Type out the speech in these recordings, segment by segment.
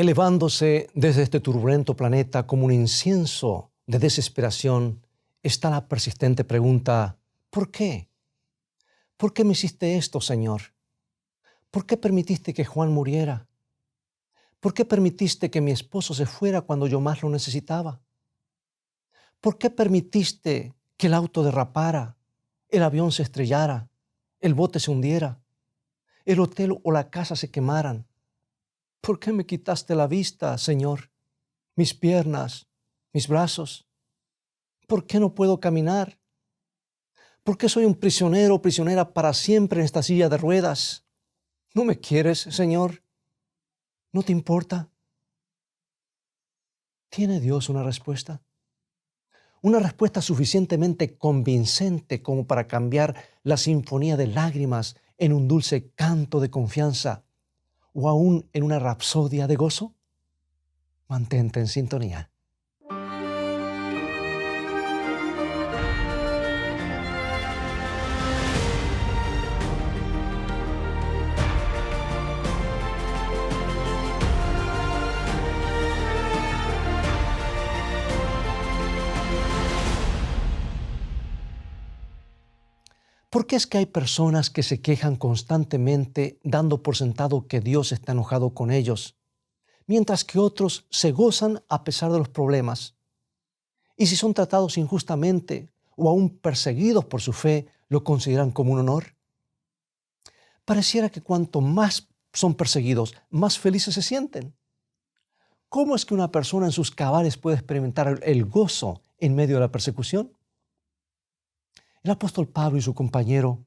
Elevándose desde este turbulento planeta como un incienso de desesperación está la persistente pregunta: ¿por qué? ¿Por qué me hiciste esto, Señor? ¿Por qué permitiste que Juan muriera? ¿Por qué permitiste que mi esposo se fuera cuando yo más lo necesitaba? ¿Por qué permitiste que el auto derrapara, el avión se estrellara, el bote se hundiera, el hotel o la casa se quemaran? ¿Por qué me quitaste la vista, Señor? Mis piernas, mis brazos. ¿Por qué no puedo caminar? ¿Por qué soy un prisionero o prisionera para siempre en esta silla de ruedas? ¿No me quieres, Señor? ¿No te importa? ¿Tiene Dios una respuesta? Una respuesta suficientemente convincente como para cambiar la sinfonía de lágrimas en un dulce canto de confianza o aún en una rapsodia de gozo. Mantente en sintonía. ¿Por qué es que hay personas que se quejan constantemente dando por sentado que Dios está enojado con ellos, mientras que otros se gozan a pesar de los problemas? Y si son tratados injustamente o aún perseguidos por su fe, ¿lo consideran como un honor? Pareciera que cuanto más son perseguidos, más felices se sienten. ¿Cómo es que una persona en sus cabales puede experimentar el gozo en medio de la persecución? El apóstol Pablo y su compañero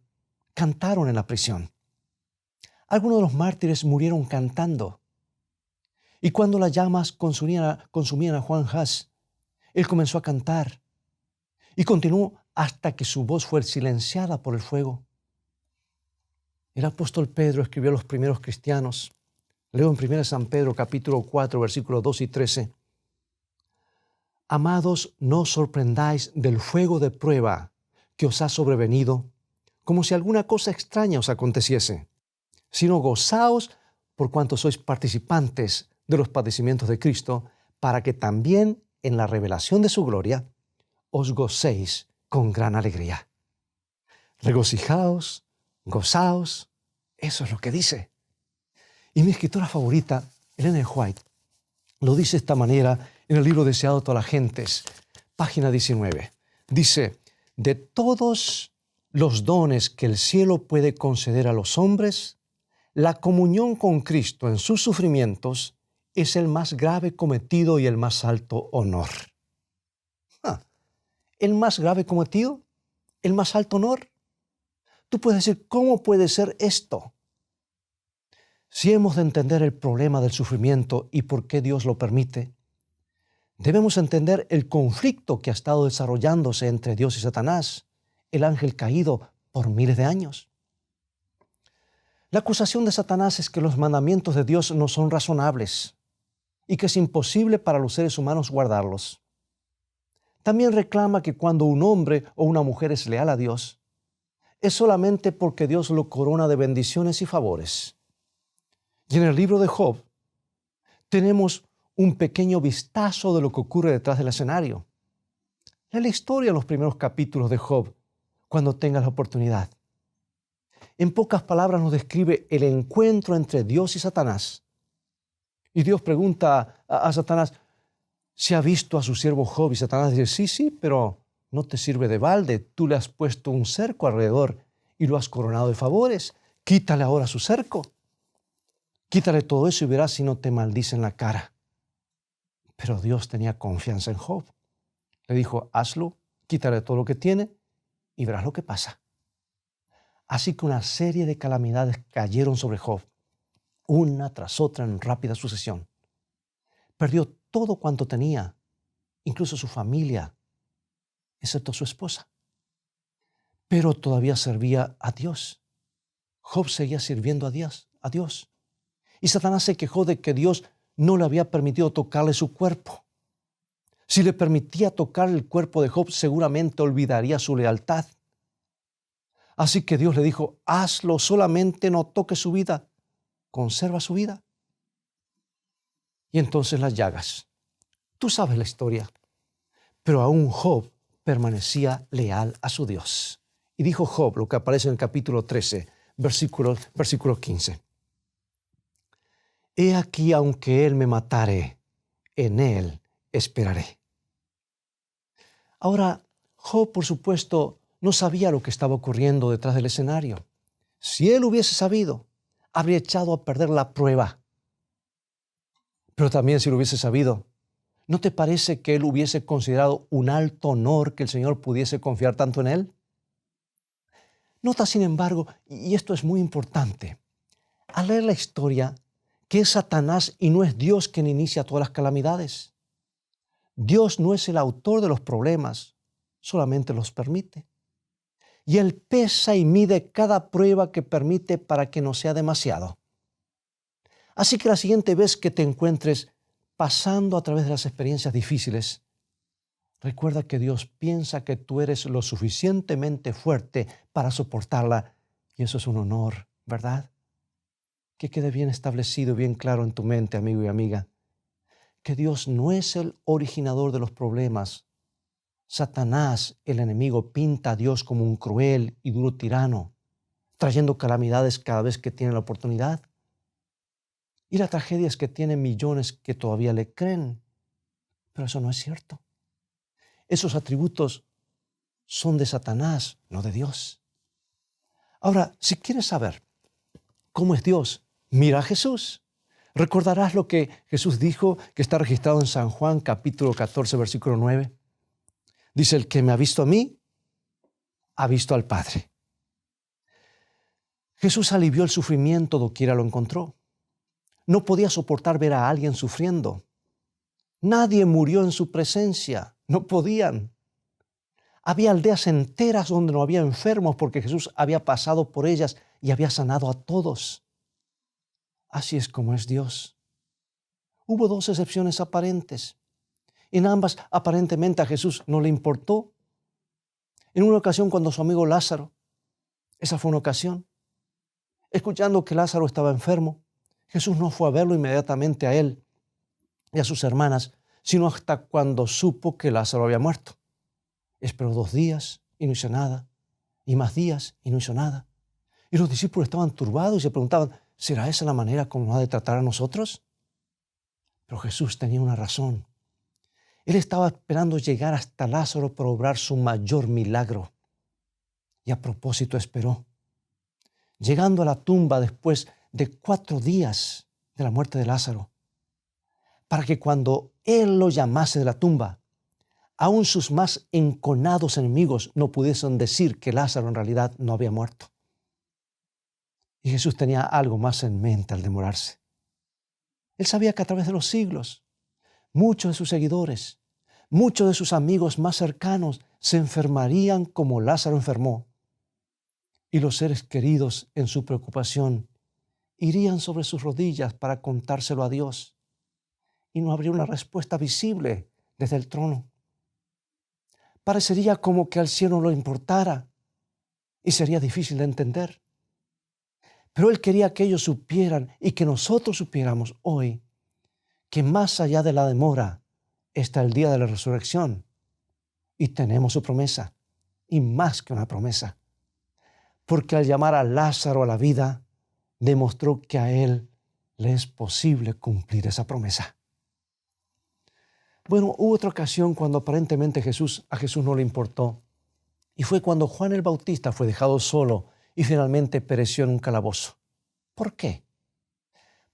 cantaron en la prisión. Algunos de los mártires murieron cantando. Y cuando las llamas consumían a Juan Hus, él comenzó a cantar y continuó hasta que su voz fue silenciada por el fuego. El apóstol Pedro escribió a los primeros cristianos. Leo en 1 San Pedro capítulo 4, versículos 2 y 13. Amados, no os sorprendáis del fuego de prueba que os ha sobrevenido, como si alguna cosa extraña os aconteciese, sino gozaos por cuanto sois participantes de los padecimientos de Cristo, para que también en la revelación de su gloria os gocéis con gran alegría. Regocijaos, gozaos, eso es lo que dice. Y mi escritora favorita, Ellen G. White, lo dice de esta manera en el libro Deseado de todas las gentes, página 19. Dice: de todos los dones que el cielo puede conceder a los hombres, la comunión con Cristo en sus sufrimientos es el más grave cometido y el más alto honor. ¿El más grave cometido? ¿El más alto honor? Tú puedes decir, ¿cómo puede ser esto? Si hemos de entender el problema del sufrimiento y por qué Dios lo permite, debemos entender el conflicto que ha estado desarrollándose entre Dios y Satanás, el ángel caído, por miles de años. La acusación de Satanás es que los mandamientos de Dios no son razonables y que es imposible para los seres humanos guardarlos. También reclama que cuando un hombre o una mujer es leal a Dios, es solamente porque Dios lo corona de bendiciones y favores. Y en el libro de Job tenemos un pequeño vistazo de lo que ocurre detrás del escenario. Lee la historia en los primeros capítulos de Job cuando tengas la oportunidad. En pocas palabras nos describe el encuentro entre Dios y Satanás. Y Dios pregunta a Satanás si ha visto a su siervo Job, y Satanás dice, sí, pero no te sirve de balde. Tú le has puesto un cerco alrededor y lo has coronado de favores. Quítale ahora su cerco. Quítale todo eso y verás si no te maldice en la cara. Pero Dios tenía confianza en Job. Le dijo, hazlo, quítale todo lo que tiene y verás lo que pasa. Así que una serie de calamidades cayeron sobre Job, una tras otra en rápida sucesión. Perdió todo cuanto tenía, incluso su familia, excepto su esposa. Pero todavía servía a Dios. Job seguía sirviendo a Dios. Y Satanás se quejó de que Dios no le había permitido tocarle su cuerpo. Si le permitía tocar el cuerpo de Job, seguramente olvidaría su lealtad. Así que Dios le dijo, hazlo, solamente no toques su vida, conserva su vida. y entonces las llagas. Tú sabes la historia. Pero aún Job permanecía leal a su Dios. Y dijo Job, lo que aparece en el capítulo 13, versículo 15. He aquí, aunque él me matare, en él esperaré. Ahora, Job, por supuesto, no sabía lo que estaba ocurriendo detrás del escenario. Si él hubiese sabido, habría echado a perder la prueba. Pero también si lo hubiese sabido, ¿no te parece que él hubiese considerado un alto honor que el Señor pudiese confiar tanto en él? Nota, sin embargo, y esto es muy importante, al leer la historia, que es Satanás y no es Dios quien inicia todas las calamidades. Dios no es el autor de los problemas, solamente los permite. Y Él pesa y mide cada prueba que permite para que no sea demasiado. Así que la siguiente vez que te encuentres pasando a través de las experiencias difíciles, recuerda que Dios piensa que tú eres lo suficientemente fuerte para soportarla, y eso es un honor, ¿verdad? Que quede bien establecido y bien claro en tu mente, amigo y amiga, que Dios no es el originador de los problemas. Satanás, el enemigo, pinta a Dios como un cruel y duro tirano, trayendo calamidades cada vez que tiene la oportunidad. Y la tragedia es que tiene millones que todavía le creen, pero eso no es cierto. Esos atributos son de Satanás, no de Dios. Ahora, si quieres saber cómo es Dios, mira a Jesús. Recordarás lo que Jesús dijo, que está registrado en San Juan, capítulo 14, versículo 9. Dice, el que me ha visto a mí, ha visto al Padre. Jesús alivió el sufrimiento doquiera lo encontró. No podía soportar ver a alguien sufriendo. Nadie murió en su presencia, no podían. Había aldeas enteras donde no había enfermos porque Jesús había pasado por ellas y había sanado a todos. Así es como es Dios. Hubo dos excepciones aparentes. En ambas, aparentemente, a Jesús no le importó. En una ocasión, cuando su amigo Lázaro, esa fue una ocasión, escuchando que Lázaro estaba enfermo, Jesús no fue a verlo inmediatamente a él y a sus hermanas, sino hasta cuando supo que Lázaro había muerto. Esperó 2 días y no hizo nada, y más días y no hizo nada. Y los discípulos estaban turbados y se preguntaban, ¿será esa la manera como nos ha de tratar a nosotros? Pero Jesús tenía una razón. Él estaba esperando llegar hasta Lázaro para obrar su mayor milagro. Y a propósito esperó. Llegando a la tumba después de 4 días de la muerte de Lázaro, para que cuando Él lo llamase de la tumba, aún sus más enconados enemigos no pudiesen decir que Lázaro en realidad no había muerto. Y Jesús tenía algo más en mente al demorarse. Él sabía que a través de los siglos, muchos de sus seguidores, muchos de sus amigos más cercanos se enfermarían como Lázaro enfermó. Y los seres queridos en su preocupación irían sobre sus rodillas para contárselo a Dios. Y no habría una respuesta visible desde el trono. Parecería como que al cielo no le importara y sería difícil de entender. Pero Él quería que ellos supieran y que nosotros supiéramos hoy que más allá de la demora está el día de la resurrección y tenemos su promesa y más que una promesa. Porque al llamar a Lázaro a la vida, demostró que a él le es posible cumplir esa promesa. Bueno, hubo otra ocasión cuando aparentemente a Jesús no le importó, y fue cuando Juan el Bautista fue dejado solo y finalmente pereció en un calabozo. ¿Por qué?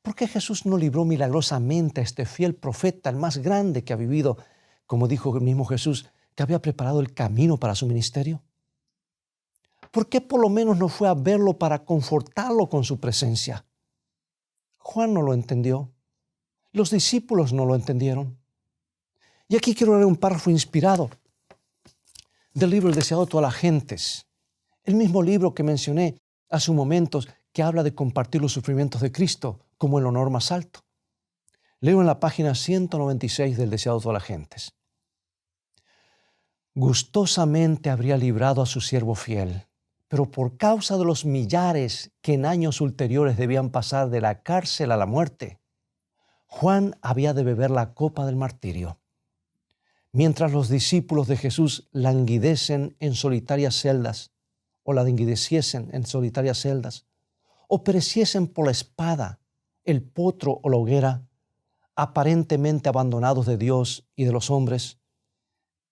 ¿Por qué Jesús no libró milagrosamente a este fiel profeta, el más grande que ha vivido, como dijo el mismo Jesús, que había preparado el camino para su ministerio? ¿Por qué por lo menos no fue a verlo para confortarlo con su presencia? Juan no lo entendió. Los discípulos no lo entendieron. Y aquí quiero leer un párrafo inspirado del libro El deseado de todas las gentes. El mismo libro que mencioné hace un momento que habla de compartir los sufrimientos de Cristo como el honor más alto. Leo en la página 196 del deseado de todas las gentes. Gustosamente habría librado a su siervo fiel, pero por causa de los millares que en años ulteriores debían pasar de la cárcel a la muerte, Juan había de beber la copa del martirio. Mientras los discípulos de Jesús languidecen en solitarias celdas, o languideciesen en solitarias celdas, o pereciesen por la espada, el potro o la hoguera, aparentemente abandonados de Dios y de los hombres,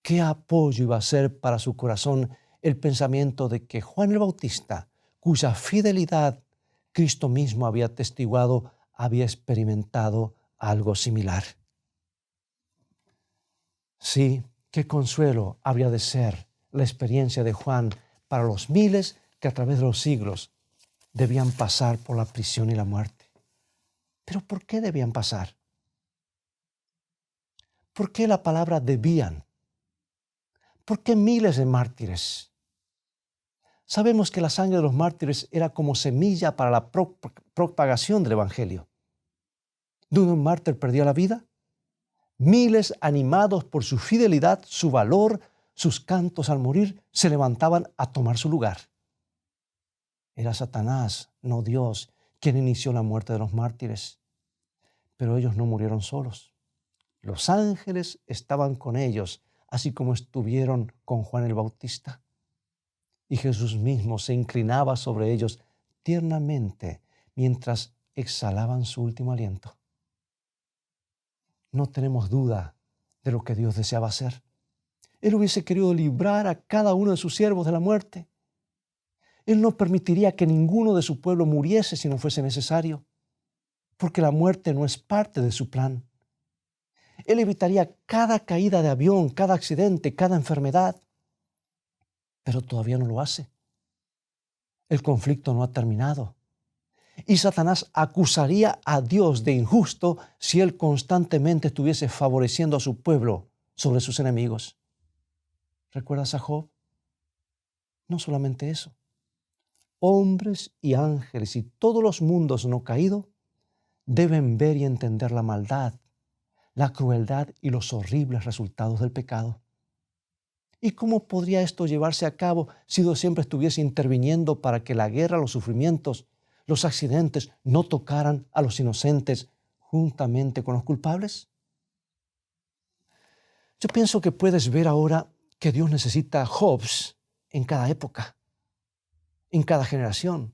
¿qué apoyo iba a ser para su corazón el pensamiento de que Juan el Bautista, cuya fidelidad Cristo mismo había atestiguado, había experimentado algo similar? Sí, qué consuelo habría de ser la experiencia de Juan para los miles que a través de los siglos debían pasar por la prisión y la muerte. ¿Pero por qué debían pasar? ¿Por qué la palabra debían? ¿Por qué miles de mártires? Sabemos que la sangre de los mártires era como semilla para la propagación del Evangelio. ¿Donde un mártir perdía la vida? Miles, animados por su fidelidad, su valor, sus cantos al morir, se levantaban a tomar su lugar. Era Satanás, no Dios, quien inició la muerte de los mártires. Pero ellos no murieron solos. Los ángeles estaban con ellos, así como estuvieron con Juan el Bautista. Y Jesús mismo se inclinaba sobre ellos tiernamente mientras exhalaban su último aliento. No tenemos duda de lo que Dios deseaba hacer. Él hubiese querido librar a cada uno de sus siervos de la muerte. Él no permitiría que ninguno de su pueblo muriese si no fuese necesario, porque la muerte no es parte de su plan. Él evitaría cada caída de avión, cada accidente, cada enfermedad, pero todavía no lo hace. El conflicto no ha terminado. Y Satanás acusaría a Dios de injusto si él constantemente estuviese favoreciendo a su pueblo sobre sus enemigos. ¿Recuerdas a Job? No solamente eso. Hombres y ángeles y todos los mundos no caídos deben ver y entender la maldad, la crueldad y los horribles resultados del pecado. ¿Y cómo podría esto llevarse a cabo si Dios siempre estuviese interviniendo para que la guerra, los sufrimientos, los accidentes no tocaran a los inocentes juntamente con los culpables? Yo pienso que puedes ver ahora que Dios necesita Jobs en cada época, en cada generación.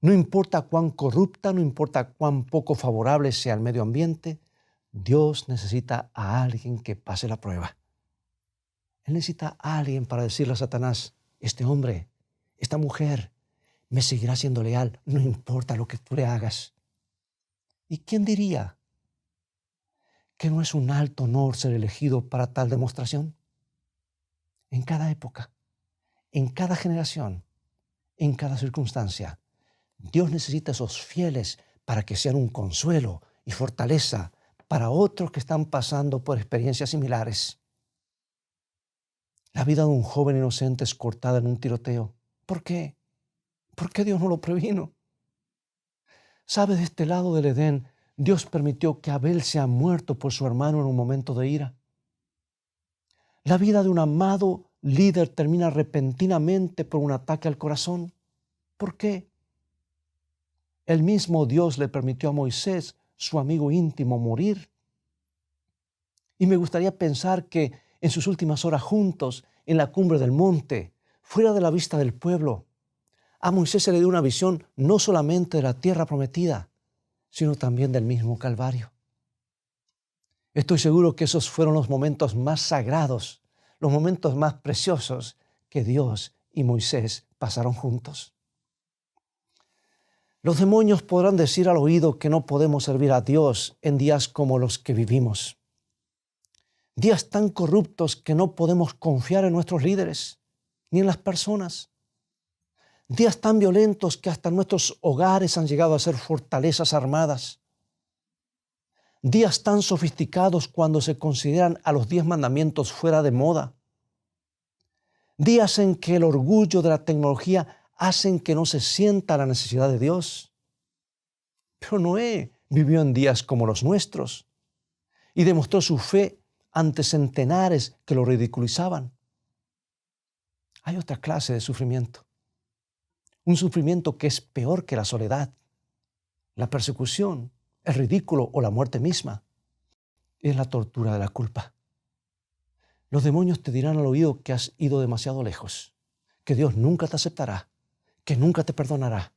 No importa cuán corrupta, no importa cuán poco favorable sea el medio ambiente, Dios necesita a alguien que pase la prueba. Él necesita a alguien para decirle a Satanás, este hombre, esta mujer, me seguirá siendo leal, no importa lo que tú le hagas. ¿Y quién diría que no es un alto honor ser elegido para tal demostración? En cada época, en cada generación, en cada circunstancia, Dios necesita esos fieles para que sean un consuelo y fortaleza para otros que están pasando por experiencias similares. La vida de un joven inocente es cortada en un tiroteo. ¿Por qué? ¿Por qué Dios no lo previno? ¿Sabes? De este lado del Edén, Dios permitió que Abel sea muerto por su hermano en un momento de ira. La vida de un amado líder termina repentinamente por un ataque al corazón. ¿Por qué? El mismo Dios le permitió a Moisés, su amigo íntimo, morir. Y me gustaría pensar que en sus últimas horas juntos, en la cumbre del monte, fuera de la vista del pueblo, a Moisés se le dio una visión no solamente de la tierra prometida, sino también del mismo Calvario. Estoy seguro que esos fueron los momentos más sagrados, los momentos más preciosos que Dios y Moisés pasaron juntos. Los demonios podrán decir al oído que no podemos servir a Dios en días como los que vivimos. Días tan corruptos que no podemos confiar en nuestros líderes ni en las personas. Días tan violentos que hasta nuestros hogares han llegado a ser fortalezas armadas. Días tan sofisticados cuando se consideran a los 10 mandamientos fuera de moda. Días en que el orgullo de la tecnología hacen que no se sienta la necesidad de Dios. Pero Noé vivió en días como los nuestros y demostró su fe ante centenares que lo ridiculizaban. Hay otra clase de sufrimiento. Un sufrimiento que es peor que la soledad, la persecución el ridículo o la muerte misma. Es la tortura de la culpa. Los demonios te dirán al oído que has ido demasiado lejos, que Dios nunca te aceptará, que nunca te perdonará.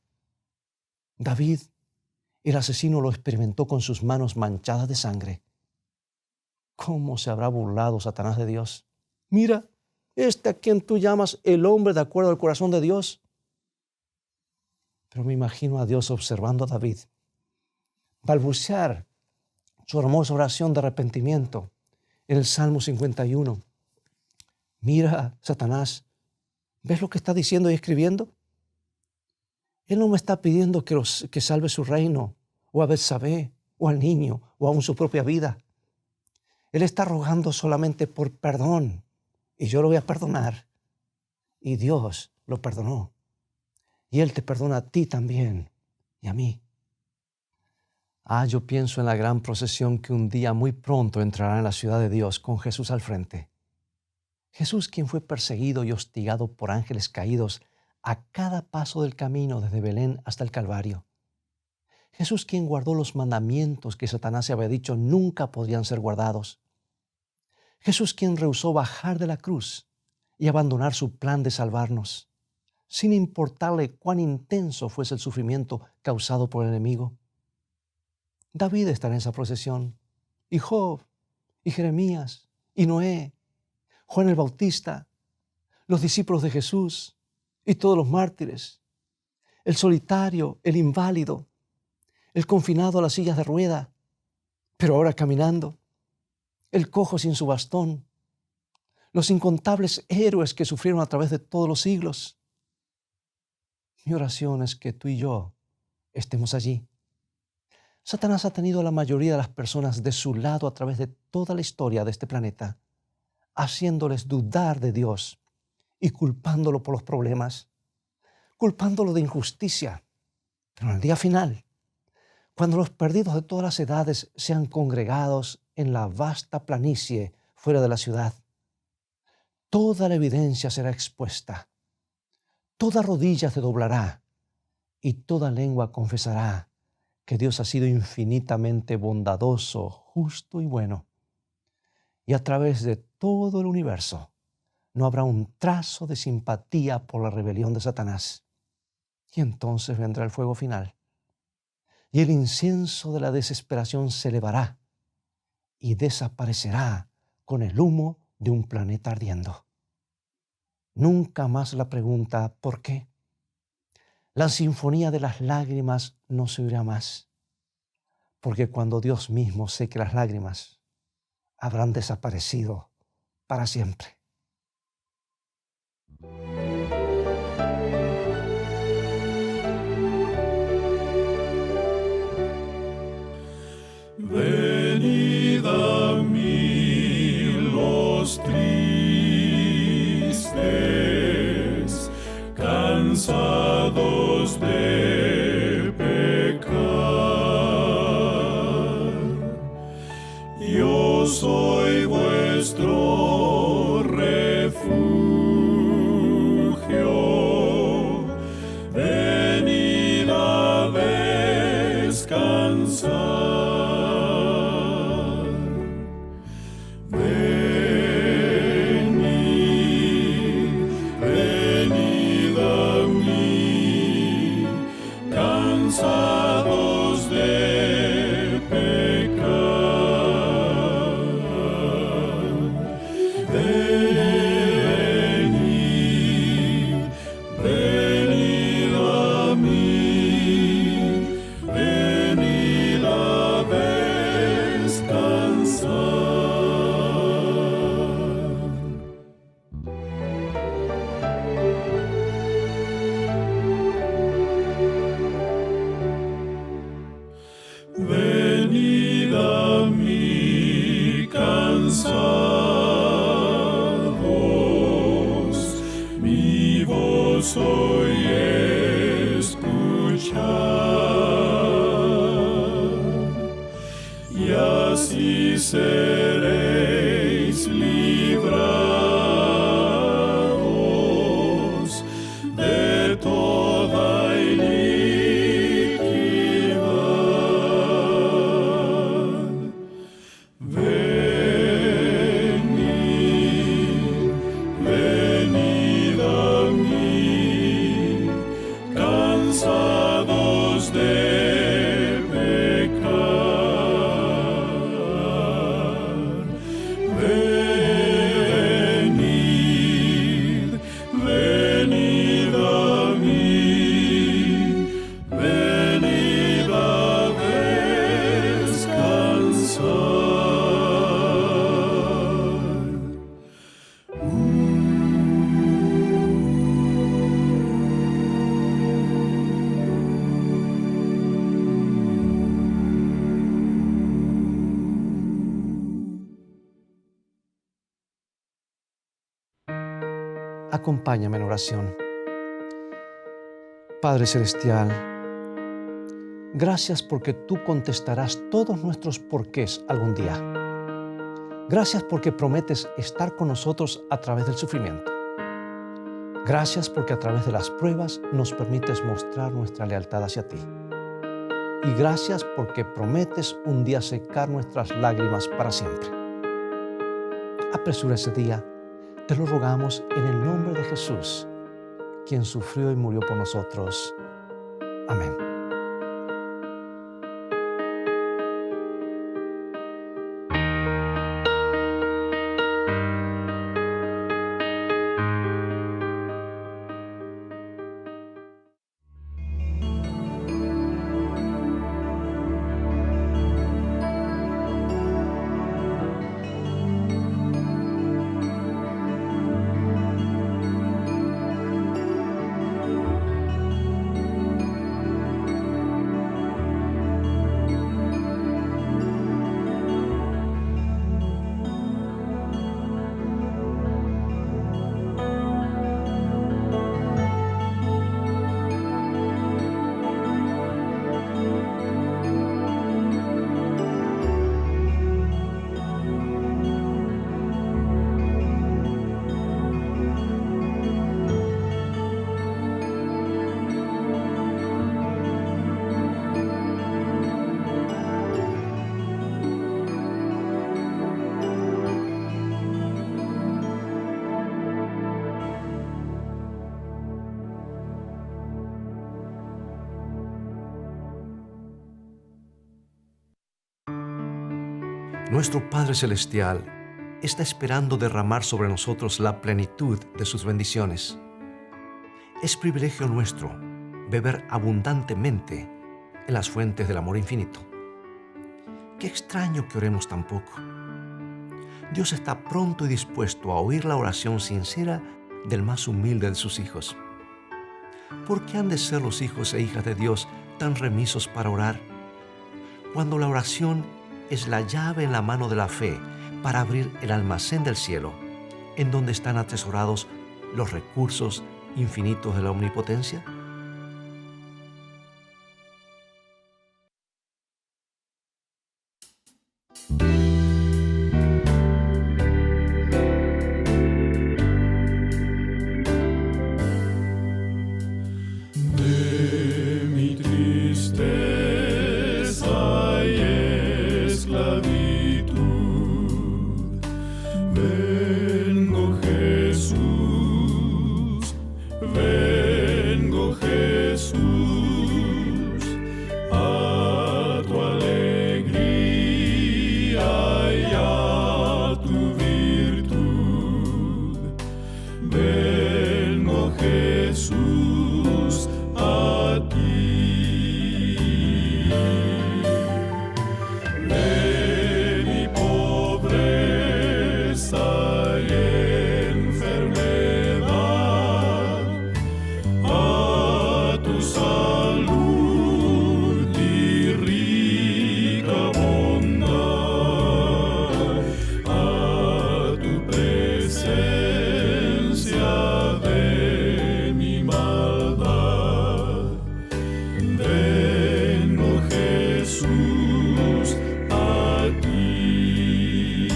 David, el asesino, lo experimentó con sus manos manchadas de sangre. ¿Cómo se habrá burlado Satanás de Dios? Mira, a quien tú llamas el hombre de acuerdo al corazón de Dios. Pero me imagino a Dios observando a David balbucear su hermosa oración de arrepentimiento en el Salmo 51. Mira, Satanás, ¿ves lo que está diciendo y escribiendo? Él no me está pidiendo que salve su reino, o a Betsabé, o al niño, o aún su propia vida. Él está rogando solamente por perdón, y yo lo voy a perdonar. Y Dios lo perdonó. Y Él te perdona a ti también, y a mí. Yo pienso en la gran procesión que un día muy pronto entrará en la ciudad de Dios con Jesús al frente. Jesús, quien fue perseguido y hostigado por ángeles caídos a cada paso del camino desde Belén hasta el Calvario. Jesús, quien guardó los mandamientos que Satanás se había dicho nunca podrían ser guardados. Jesús, quien rehusó bajar de la cruz y abandonar su plan de salvarnos, sin importarle cuán intenso fuese el sufrimiento causado por el enemigo. David estará en esa procesión, y Job, y Jeremías, y Noé, Juan el Bautista, los discípulos de Jesús y todos los mártires, el solitario, el inválido, el confinado a las sillas de rueda, pero ahora caminando, el cojo sin su bastón, los incontables héroes que sufrieron a través de todos los siglos. Mi oración es que tú y yo estemos allí. Satanás ha tenido a la mayoría de las personas de su lado a través de toda la historia de este planeta, haciéndoles dudar de Dios y culpándolo por los problemas, culpándolo de injusticia. Pero en el día final, cuando los perdidos de todas las edades sean congregados en la vasta planicie fuera de la ciudad, toda la evidencia será expuesta, toda rodilla se doblará y toda lengua confesará que Dios ha sido infinitamente bondadoso, justo y bueno. Y a través de todo el universo no habrá un trazo de simpatía por la rebelión de Satanás. Y entonces vendrá el fuego final. Y el incienso de la desesperación se elevará y desaparecerá con el humo de un planeta ardiendo. Nunca más la pregunta ¿por qué? La sinfonía de las lágrimas no se oirá más, porque cuando Dios mismo seque las lágrimas, habrán desaparecido para siempre. Venid a mí los tristes, cansados de pecar. Yo soy vuestro refugio. Venid a descansar. Cansados de pecar, venid, venid a mí, venid a descansar. Venid a mí cansados, mi voz hoy escuchad, y así seréis librados de toda iniquidad. Acompáñame en oración. Padre Celestial, gracias porque tú contestarás todos nuestros porqués algún día. Gracias porque prometes estar con nosotros a través del sufrimiento. Gracias porque a través de las pruebas nos permites mostrar nuestra lealtad hacia ti. Y gracias porque prometes un día secar nuestras lágrimas para siempre. Apresura ese día, te lo rogamos en el nombre de Jesús, quien sufrió y murió por nosotros. Amén. Nuestro Padre Celestial está esperando derramar sobre nosotros la plenitud de sus bendiciones. Es privilegio nuestro beber abundantemente en las fuentes del amor infinito. Qué extraño que oremos tan poco. Dios está pronto y dispuesto a oír la oración sincera del más humilde de sus hijos. ¿Por qué han de ser los hijos e hijas de Dios tan remisos para orar? Cuando la oración es la llave en la mano de la fe para abrir el almacén del cielo, en donde están atesorados los recursos infinitos de la omnipotencia. De mi tristeza y esclavitud, vengo Jesús, a tu alegría y a tu virtud. Vengo Jesús a ti. De mi pobreza y enfermedad, a tu salud y rica bondad, a tu presencia de mi maldad. Vengo Jesús a ti.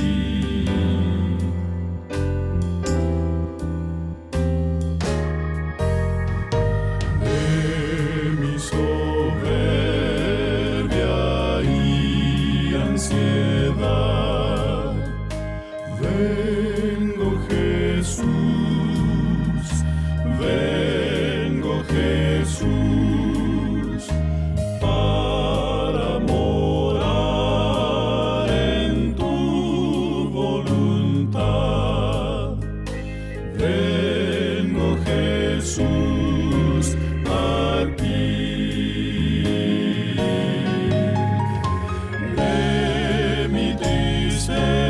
De mi soberbia y ansiedad, vengo Jesús, para morar en tu voluntad. Vengo Jesús aquí. De mi tristeza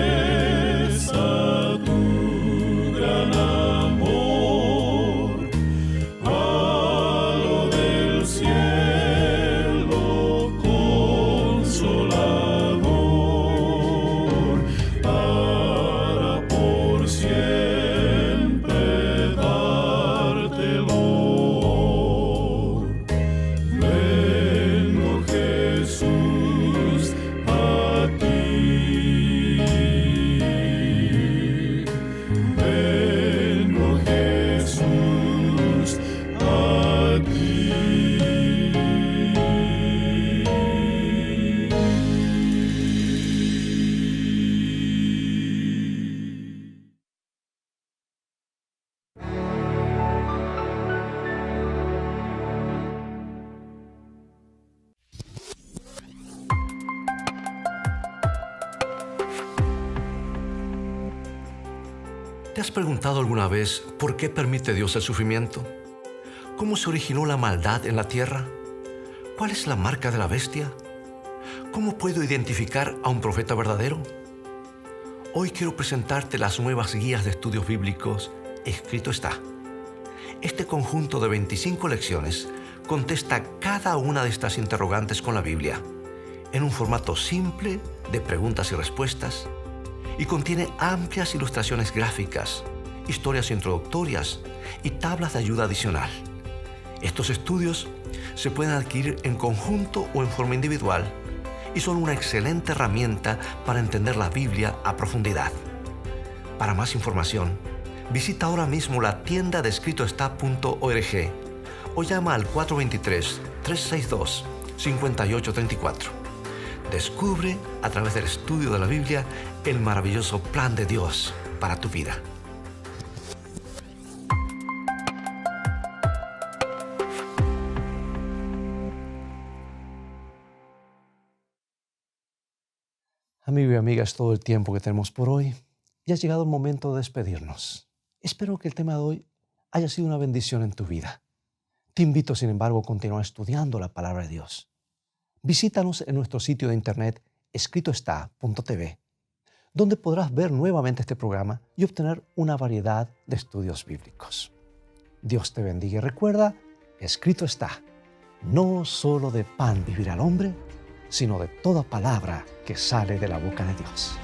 ¿Te has preguntado alguna vez por qué permite Dios el sufrimiento? ¿Cómo se originó la maldad en la tierra? ¿Cuál es la marca de la bestia? ¿Cómo puedo identificar a un profeta verdadero? Hoy quiero presentarte las nuevas guías de estudios bíblicos, Escrito está. Este conjunto de 25 lecciones contesta cada una de estas interrogantes con la Biblia, en un formato simple de preguntas y respuestas, y contiene amplias ilustraciones gráficas, historias introductorias y tablas de ayuda adicional. Estos estudios se pueden adquirir en conjunto o en forma individual y son una excelente herramienta para entender la Biblia a profundidad. Para más información, visita ahora mismo la tienda de escritoestá.org o llama al 423-362-5834. Descubre a través del estudio de la Biblia el maravilloso plan de Dios para tu vida. Amigo y amiga, es todo el tiempo que tenemos por hoy y ha llegado el momento de despedirnos. Espero que el tema de hoy haya sido una bendición en tu vida. Te invito, sin embargo, a continuar estudiando la palabra de Dios. Visítanos en nuestro sitio de internet escritoestá.tv, donde podrás ver nuevamente este programa y obtener una variedad de estudios bíblicos. Dios te bendiga y recuerda, escrito está, no solo de pan vivirá el hombre, sino de toda palabra que sale de la boca de Dios.